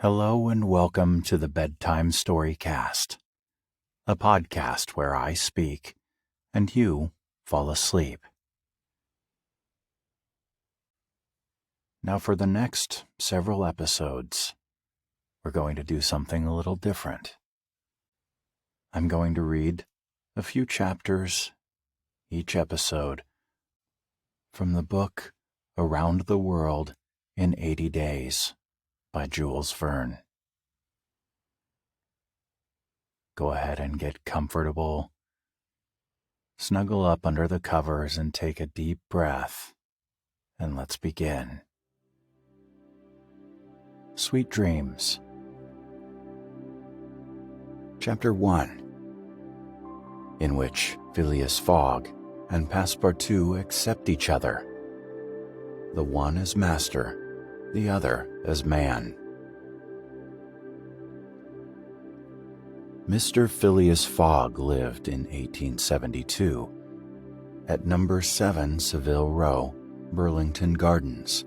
Hello and welcome to the Bedtime Storycast, a podcast where I speak and you fall asleep. Now for the next several episodes, we're going to do something a little different. I'm going to read a few chapters each episode from the book Around the World in 80 Days by Jules Verne. Go ahead and get comfortable. Snuggle up under the covers and take a deep breath, and let's begin. Sweet Dreams. Chapter 1, in which Phileas Fogg and Passepartout accept each other, the one as master, the other as man. Mr. Phileas Fogg lived in 1872 at number 7 Savile Row, Burlington Gardens,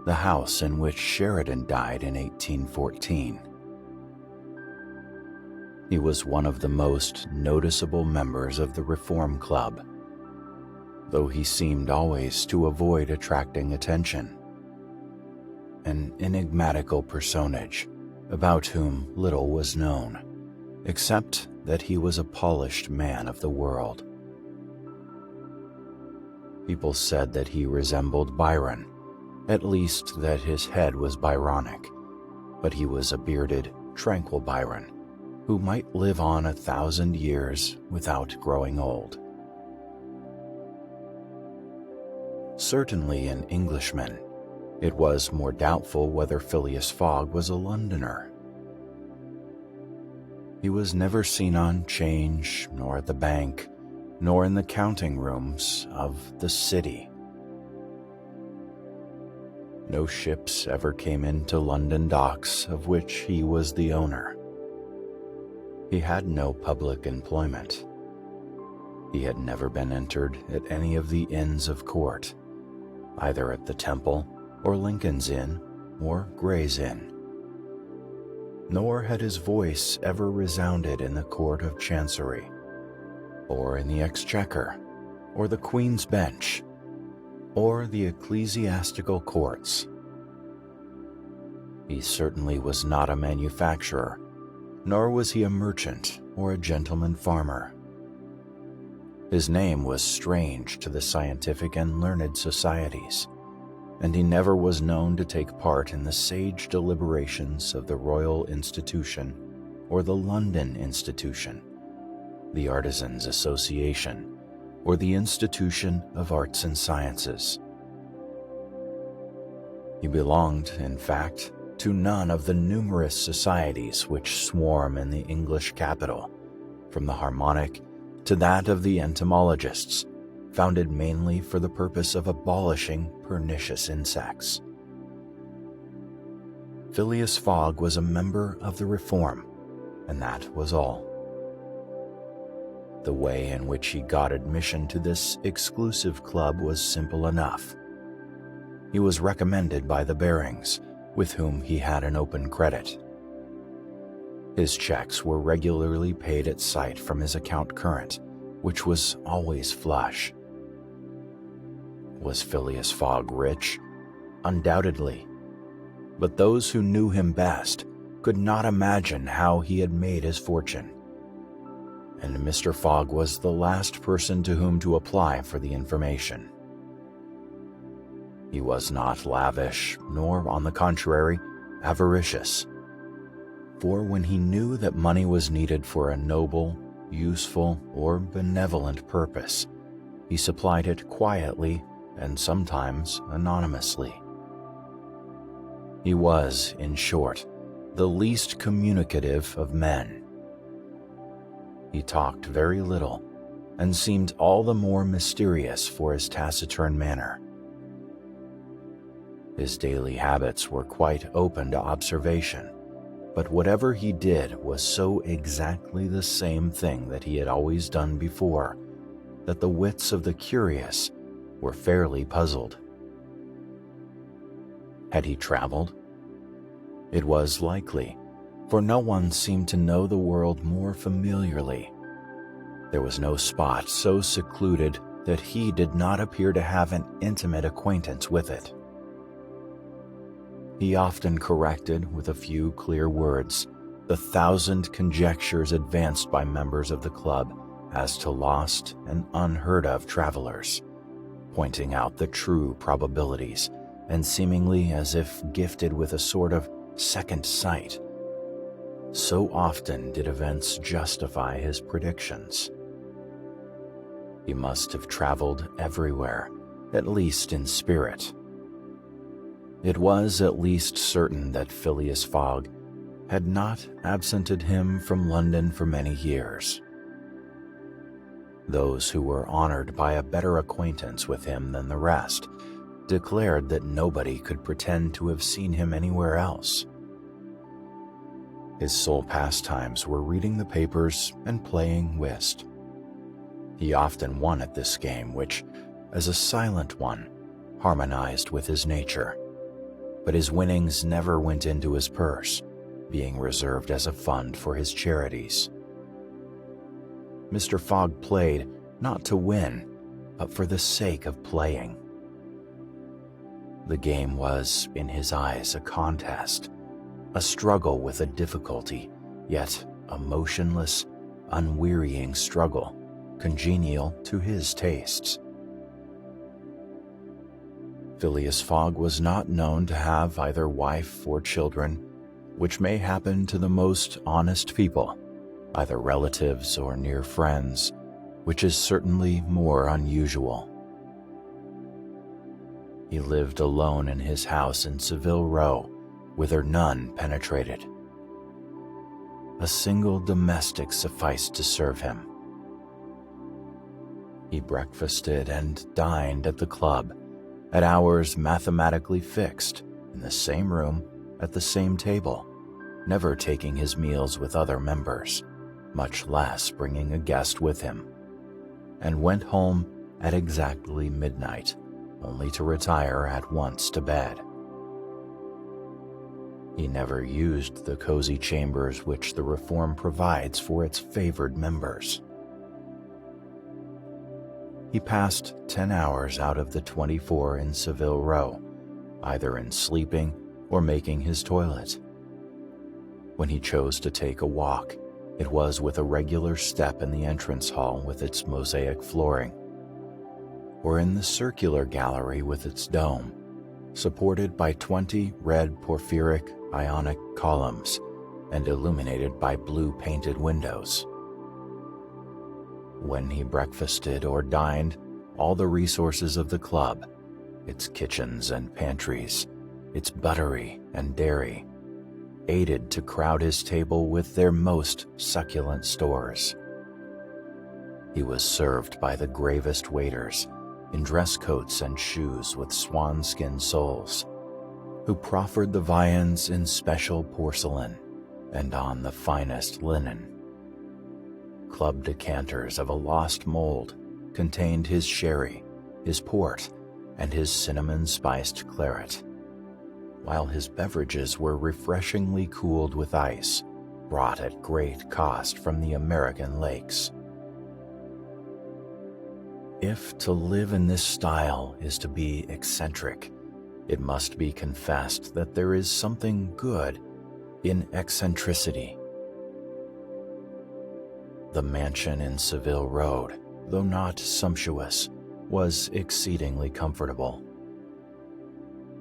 the house in which Sheridan died in 1814. He was one of the most noticeable members of the Reform Club, though he seemed always to avoid attracting attention. An enigmatical personage about whom little was known, except that he was a polished man of the world. People said that he resembled Byron, at least that his head was Byronic, but he was a bearded, tranquil Byron, who might live on 1,000 years without growing old. Certainly an Englishman, it was more doubtful whether Phileas Fogg was a Londoner. He was never seen on 'Change, nor at the bank, nor in the counting rooms of the city. No ships ever came into London docks of which he was the owner. He had no public employment. He had never been entered at any of the Inns of Court, either at the Temple, or Lincoln's Inn, or Gray's Inn. Nor had his voice ever resounded in the Court of Chancery, or in the Exchequer, or the Queen's Bench, or the ecclesiastical courts. He certainly was not a manufacturer, nor was he a merchant or a gentleman farmer. His name was strange to the scientific and learned societies, and he never was known to take part in the sage deliberations of the Royal Institution or the London Institution, the Artisans' Association, or the Institution of Arts and Sciences. He belonged, in fact, to none of the numerous societies which swarm in the English capital, from the Harmonic to that of the entomologists, founded mainly for the purpose of abolishing pernicious insects. Phileas Fogg was a member of the Reform, and that was all. The way in which he got admission to this exclusive club was simple enough. He was recommended by the Barings, with whom he had an open credit. His checks were regularly paid at sight from his account current, which was always flush. Was Phileas Fogg rich? Undoubtedly. But those who knew him best could not imagine how he had made his fortune. And Mr. Fogg was the last person to whom to apply for the information. He was not lavish, nor, on the contrary, avaricious. For when he knew that money was needed for a noble, useful, or benevolent purpose, he supplied it quietly and sometimes anonymously. He was, in short, the least communicative of men. He talked very little and seemed all the more mysterious for his taciturn manner. His daily habits were quite open to observation, but whatever he did was so exactly the same thing that he had always done before, that the wits of the curious were fairly puzzled. Had he traveled? It was likely, for no one seemed to know the world more familiarly. There was no spot so secluded that he did not appear to have an intimate acquaintance with it. He often corrected with a few clear words the 1,000 conjectures advanced by members of the club as to lost and unheard of travelers, pointing out the true probabilities and seemingly as if gifted with a sort of second sight. So often did events justify his predictions. He must have traveled everywhere, at least in spirit. It was at least certain that Phileas Fogg had not absented him from London for many years. Those who were honored by a better acquaintance with him than the rest declared that nobody could pretend to have seen him anywhere else. His sole pastimes were reading the papers and playing whist. He often won at this game, which, as a silent one, harmonized with his nature. But his winnings never went into his purse, being reserved as a fund for his charities. Mr. Fogg played not to win, but for the sake of playing. The game was, in his eyes, a contest, a struggle with a difficulty, yet a motionless, unwearying struggle, congenial to his tastes. Phileas Fogg was not known to have either wife or children, which may happen to the most honest people, either relatives or near friends, which is certainly more unusual. He lived alone in his house in Savile Row, whither none penetrated. A single domestic sufficed to serve him. He breakfasted and dined at the club, at hours mathematically fixed, in the same room, at the same table, never taking his meals with other members, much less bringing a guest with him, and went home at exactly midnight, only to retire at once to bed. He never used the cozy chambers which the Reform provides for its favored members. He passed 10 hours out of the 24 in Savile Row, either in sleeping or making his toilet. When he chose to take a walk, it was with a regular step in the entrance hall with its mosaic flooring, or in the circular gallery with its dome, supported by 20 red porphyric Ionic columns and illuminated by blue-painted windows. When he breakfasted or dined, all the resources of the club, its kitchens and pantries, its buttery and dairy, aided to crowd his table with their most succulent stores. He was served by the gravest waiters, in dress coats and shoes with swanskin soles, who proffered the viands in special porcelain and on the finest linen. Club decanters of a lost mold contained his sherry, his port, and his cinnamon-spiced claret, while his beverages were refreshingly cooled with ice, brought at great cost from the American lakes. If to live in this style is to be eccentric, it must be confessed that there is something good in eccentricity. The mansion in Savile Row, though not sumptuous, was exceedingly comfortable.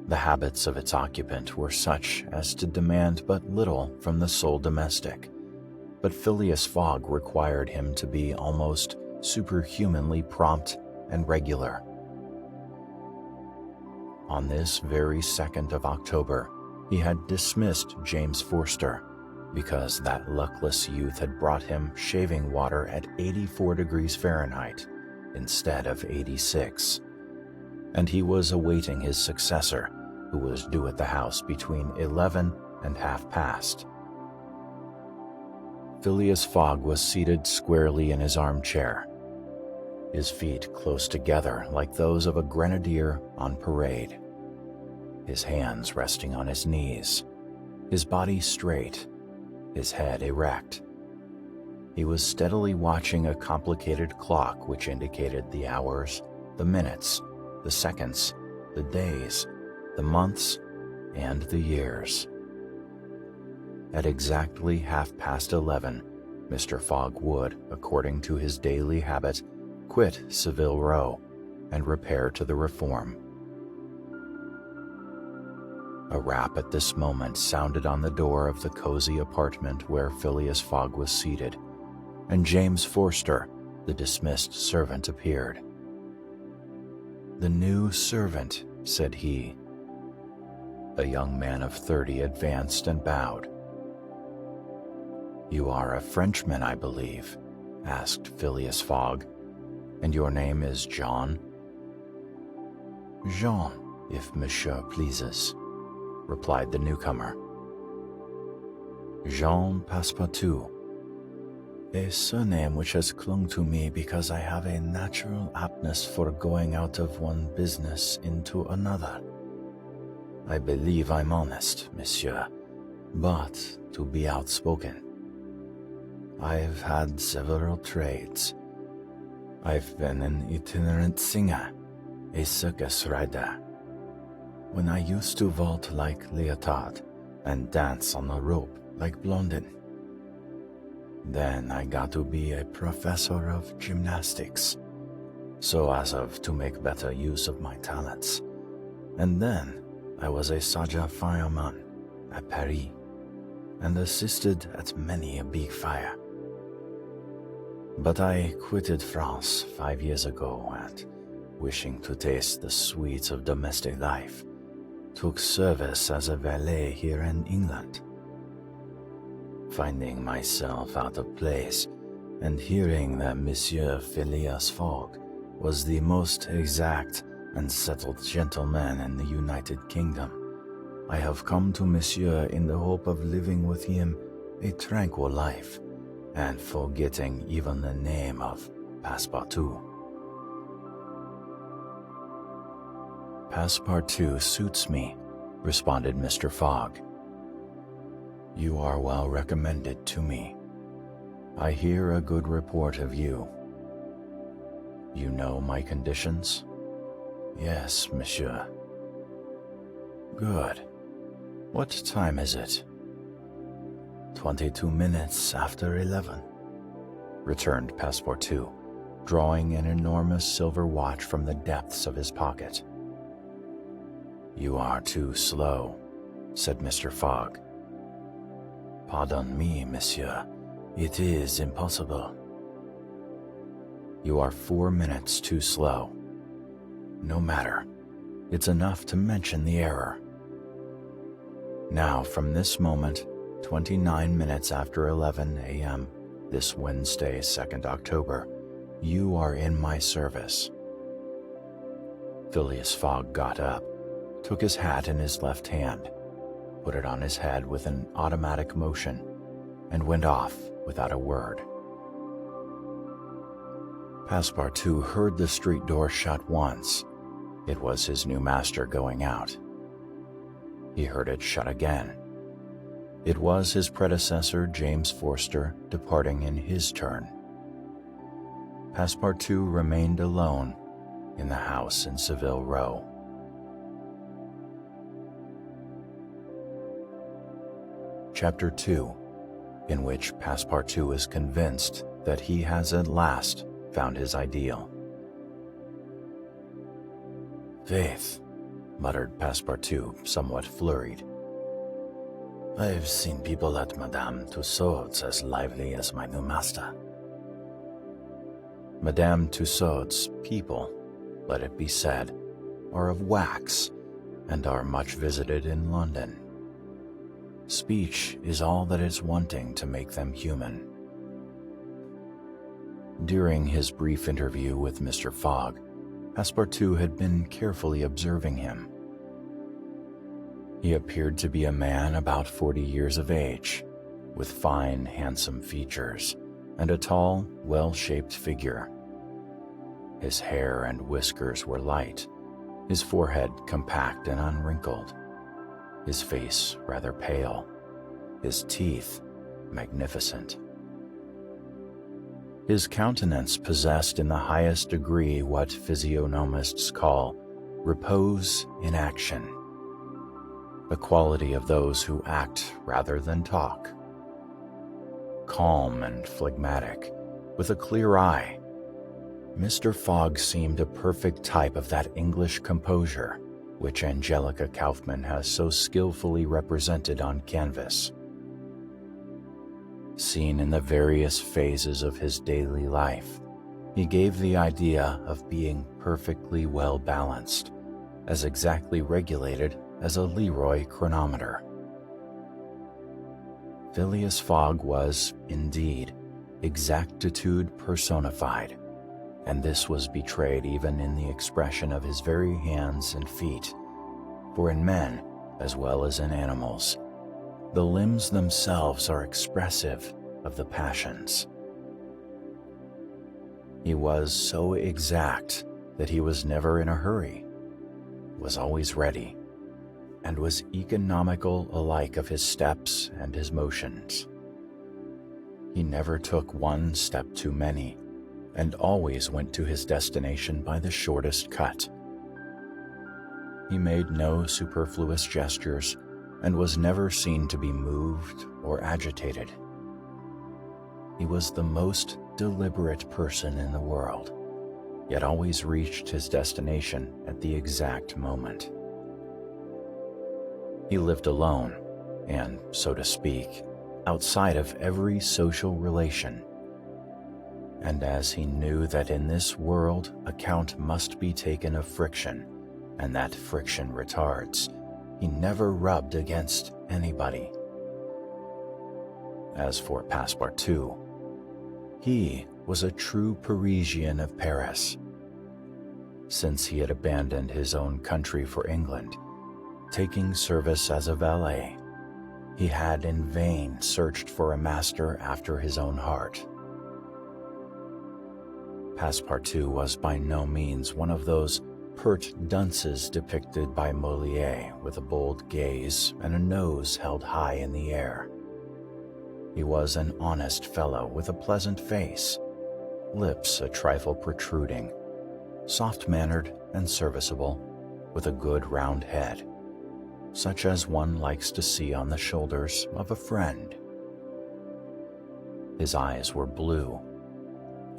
The habits of its occupant were such as to demand but little from the sole domestic, but Phileas Fogg required him to be almost superhumanly prompt and regular. On this very 2nd of October, he had dismissed James Forster, because that luckless youth had brought him shaving water at 84 degrees Fahrenheit instead of 86, and he was awaiting his successor, who was due at the house between 11 and half past. Phileas Fogg was seated squarely in his armchair, his feet close together like those of a grenadier on parade, his hands resting on his knees, his body straight, his head erect. He was steadily watching a complicated clock which indicated the hours, the minutes, the seconds, the days, the months, and the years. At exactly 11:30, Mr. Fogg would, according to his daily habit, quit Savile Row and repair to the Reform. A rap at this moment sounded on the door of the cozy apartment where Phileas Fogg was seated, and James Forster, the dismissed servant, appeared. "The new servant," said he. A young man of 30 advanced and bowed. "You are a Frenchman, I believe?" asked Phileas Fogg. "And your name is John?" "Jean, if monsieur pleases," replied the newcomer. "Jean Passepartout, a surname which has clung to me because I have a natural aptness for going out of one business into another. I believe I'm honest, monsieur, but to be outspoken. I've had several trades. I've been an itinerant singer, a circus rider. When I used to vault like Leotard and dance on a rope like Blondin. Then I got to be a professor of gymnastics, so as to make better use of my talents. And then I was a soldier fireman at Paris and assisted at many a big fire. But I quitted France 5 years ago and, wishing to taste the sweets of domestic life, took service as a valet here in England. Finding myself out of place and hearing that Monsieur Phileas Fogg was the most exact and settled gentleman in the United Kingdom, I have come to Monsieur in the hope of living with him a tranquil life and forgetting even the name of Passepartout." "Passepartout suits me," responded Mr. Fogg. "You are well recommended to me. I hear a good report of you. You know my conditions?" "Yes, monsieur." "Good. What time is it?" 22 minutes after 11, returned Passepartout, drawing an enormous silver watch from the depths of his pocket. "You are too slow," said Mr. Fogg. "Pardon me, monsieur. It is impossible." "You are 4 minutes too slow. No matter. It's enough to mention the error. Now, from this moment, 29 minutes after 11 a.m., this Wednesday, 2nd October, you are in my service." Phileas Fogg got up, took his hat in his left hand, put it on his head with an automatic motion, and went off without a word. Passepartout heard the street door shut once. It was his new master going out. He heard it shut again. It was his predecessor, James Forster, departing in his turn. Passepartout remained alone in the house in Savile Row. Chapter 2, in which Passepartout is convinced that he has at last found his ideal. "Faith," muttered Passepartout, somewhat flurried. "I've seen people at Madame Tussaud's as lively as my new master." Madame Tussaud's people, let it be said, are of wax and are much visited in London. Speech is all that is wanting to make them human. During his brief interview with Mr. Fogg, Passepartout had been carefully observing him. He appeared to be a man about 40 years of age, with fine, handsome features and a tall, well-shaped figure. His hair and whiskers were light, his forehead compact and unwrinkled, his face rather pale, his teeth magnificent. His countenance possessed in the highest degree what physiognomists call repose in action, the quality of those who act rather than talk. Calm and phlegmatic, with a clear eye, Mr. Fogg seemed a perfect type of that English composure which Angelica Kauffman has so skillfully represented on canvas. Seen in the various phases of his daily life, he gave the idea of being perfectly well balanced, as exactly regulated as a Leroy chronometer. Phileas Fogg was, indeed, exactitude personified, and this was betrayed even in the expression of his very hands and feet, for in men, as well as in animals, the limbs themselves are expressive of the passions. He was so exact that he was never in a hurry, was always ready, and was economical alike of his steps and his motions. He never took one step too many, and always went to his destination by the shortest cut. He made no superfluous gestures, and was never seen to be moved or agitated. He was the most deliberate person in the world, yet always reached his destination at the exact moment. He lived alone, and, so to speak, outside of every social relation. And as he knew that in this world account must be taken of friction, and that friction retards, he never rubbed against anybody. As for Passepartout, he was a true Parisian of Paris. Since he had abandoned his own country for England, taking service as a valet, he had in vain searched for a master after his own heart. Passepartout was by no means one of those pert dunces depicted by Molière with a bold gaze and a nose held high in the air. He was an honest fellow with a pleasant face, lips a trifle protruding, soft-mannered and serviceable, with a good round head, such as one likes to see on the shoulders of a friend. His eyes were blue,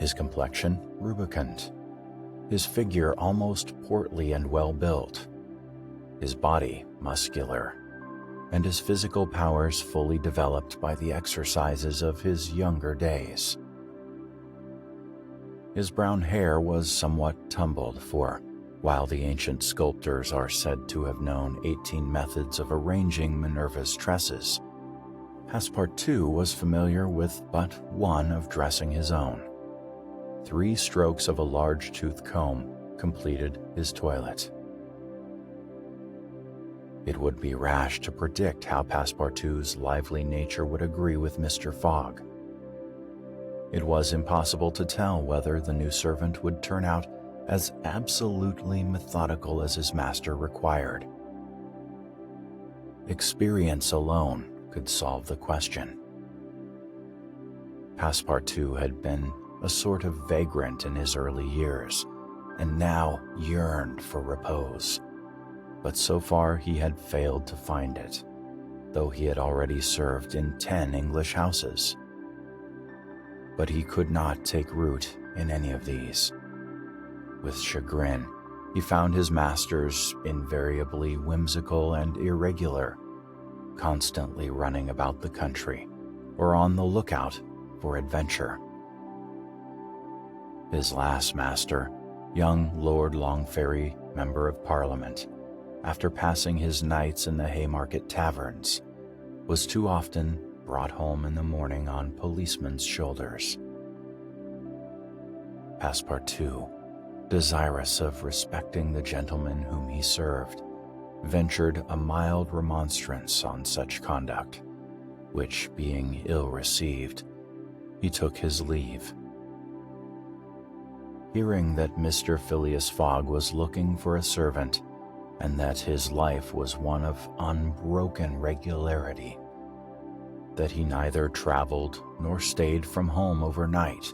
his complexion rubicund, his figure almost portly and well-built, his body muscular, and his physical powers fully developed by the exercises of his younger days. His brown hair was somewhat tumbled, for while the ancient sculptors are said to have known 18 methods of arranging Minerva's tresses, Passepartout was familiar with but one of dressing his own. 3 strokes of a large tooth comb completed his toilet. It would be rash to predict how Passepartout's lively nature would agree with Mr. Fogg. It was impossible to tell whether the new servant would turn out as absolutely methodical as his master required. Experience alone could solve the question. Passepartout had been a sort of vagrant in his early years, and now yearned for repose. But so far he had failed to find it, though he had already served in 10 English houses. But he could not take root in any of these. With chagrin, he found his masters invariably whimsical and irregular, constantly running about the country, or on the lookout for adventure. His last master, young Lord Longferry, Member of Parliament, after passing his nights in the Haymarket taverns, was too often brought home in the morning on policemen's shoulders. Passepartout, desirous of respecting the gentleman whom he served, ventured a mild remonstrance on such conduct, which, being ill received, he took his leave. Hearing that Mr. Phileas Fogg was looking for a servant, and that his life was one of unbroken regularity, that he neither traveled nor stayed from home overnight,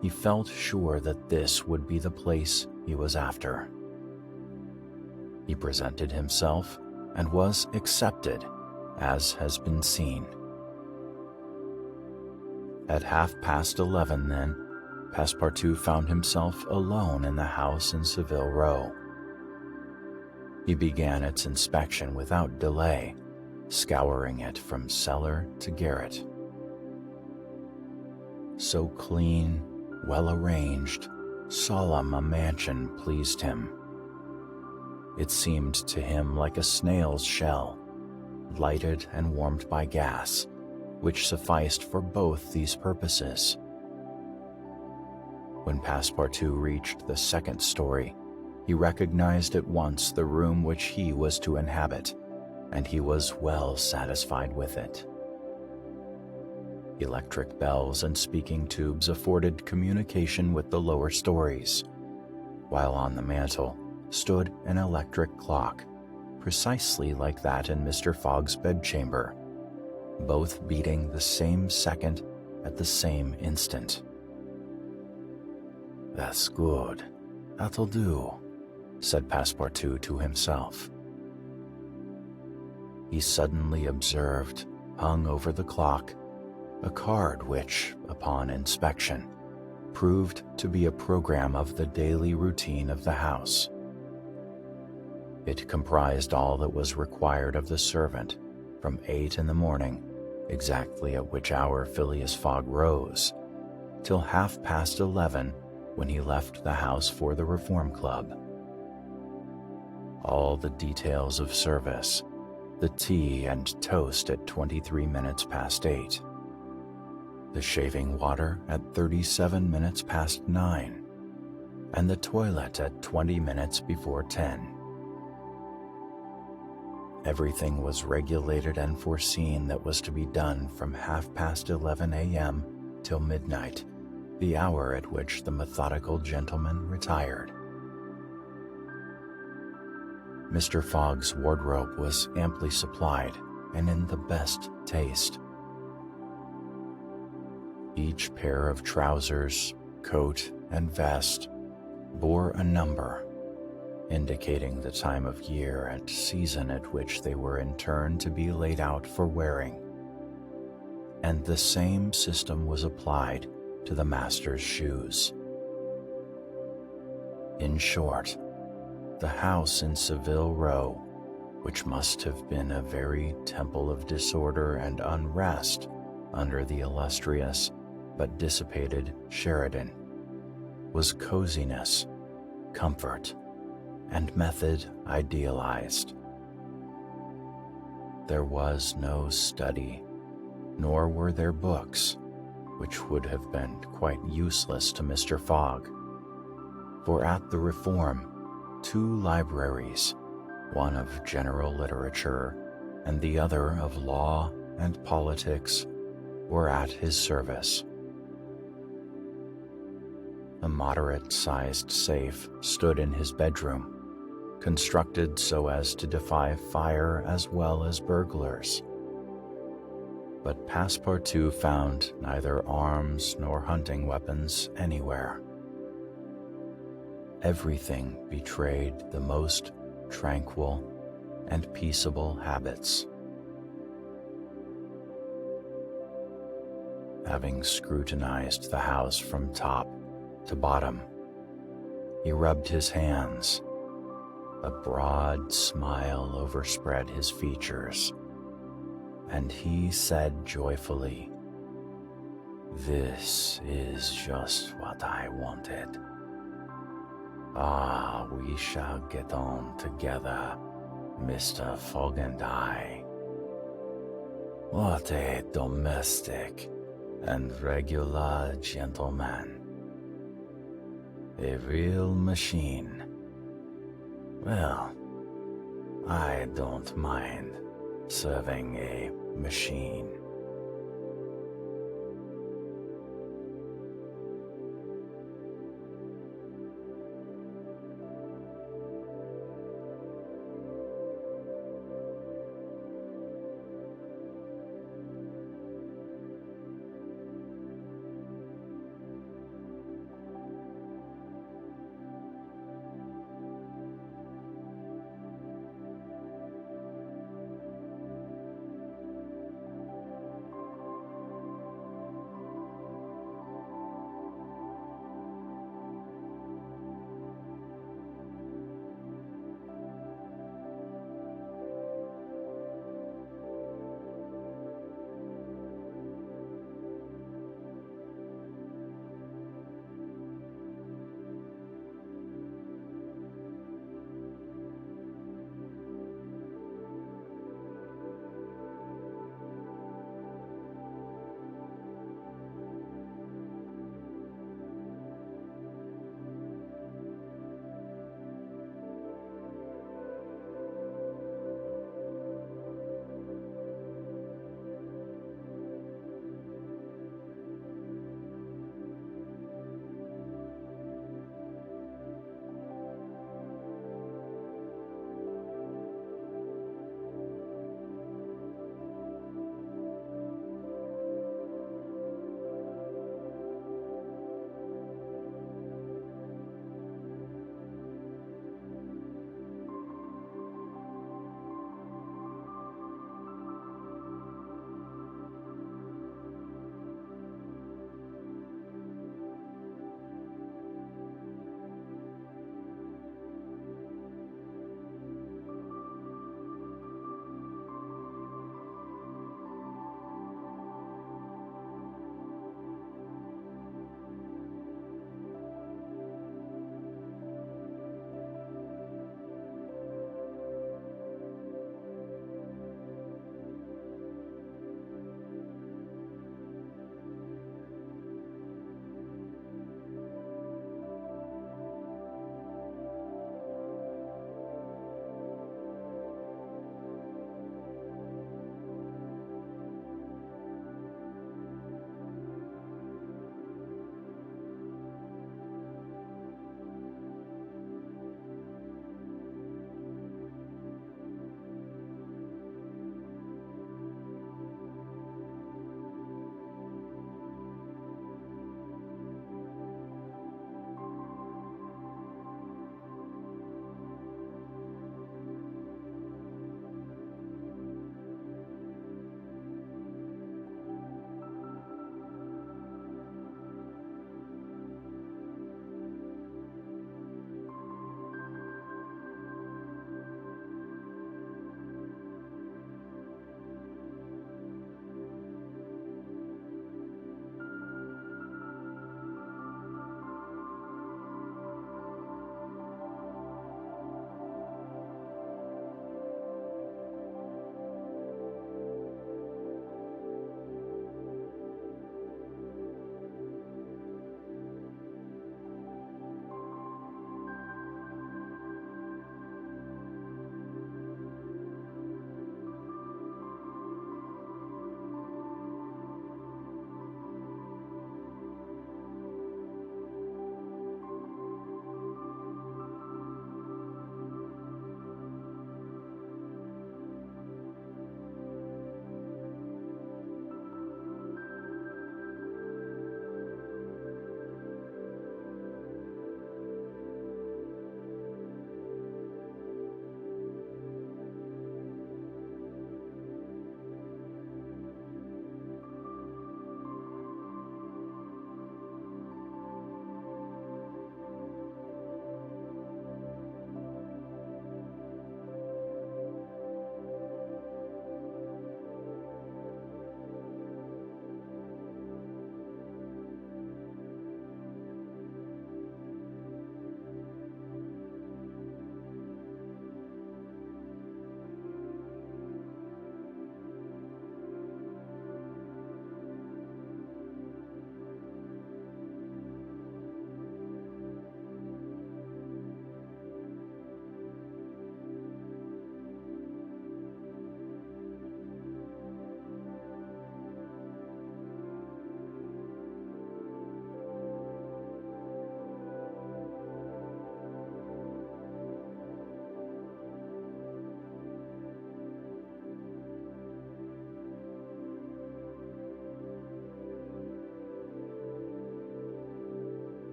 he felt sure that this would be the place he was after. He presented himself and was accepted, as has been seen. At 11:30 then, Passepartout found himself alone in the house in Savile Row. He began its inspection without delay, scouring it from cellar to garret. So clean, well-arranged, solemn a mansion pleased him. It seemed to him like a snail's shell, lighted and warmed by gas, which sufficed for both these purposes. When Passepartout reached the second story, he recognized at once the room which he was to inhabit, and he was well satisfied with it. Electric bells and speaking tubes afforded communication with the lower stories, while on the mantel stood an electric clock, precisely like that in Mr. Fogg's bedchamber, both beating the same second at the same instant. "That's good. That'll do," said Passepartout to himself. He suddenly observed, hung over the clock, a card which, upon inspection, proved to be a program of the daily routine of the house. It comprised all that was required of the servant from 8 in the morning, exactly at which hour Phileas Fogg rose, till 11:30 when he left the house for the Reform Club. All the details of service, the tea and toast at 23 minutes past 8, the shaving water at 37 minutes past 9, and the toilet at 20 minutes before 10. Everything was regulated and foreseen that was to be done from 11:30 a.m. till midnight, the hour at which the methodical gentleman retired. Mr. Fogg's wardrobe was amply supplied and in the best taste. Each pair of trousers, coat, and vest bore a number, indicating the time of year and season at which they were in turn to be laid out for wearing. And the same system was applied to the master's shoes. In short, the house in Savile Row, which must have been a very temple of disorder and unrest under the illustrious but dissipated Sheridan, was coziness, comfort, and method idealized. There was no study, nor were there books, which would have been quite useless to Mr. Fogg, for at the Reform, 2 libraries, one of general literature and the other of law and politics, were at his service. A moderate-sized safe stood in his bedroom, constructed so as to defy fire as well as burglars. But Passepartout found neither arms nor hunting weapons anywhere. Everything betrayed the most tranquil and peaceable habits. Having scrutinized the house from top to bottom, he rubbed his hands. A broad smile overspread his features, and he said joyfully, "This is just what I wanted. Ah, we shall get on together, Mr. Fogg and I. What a domestic and regular gentleman. A real machine. Well, I don't mind serving a machine."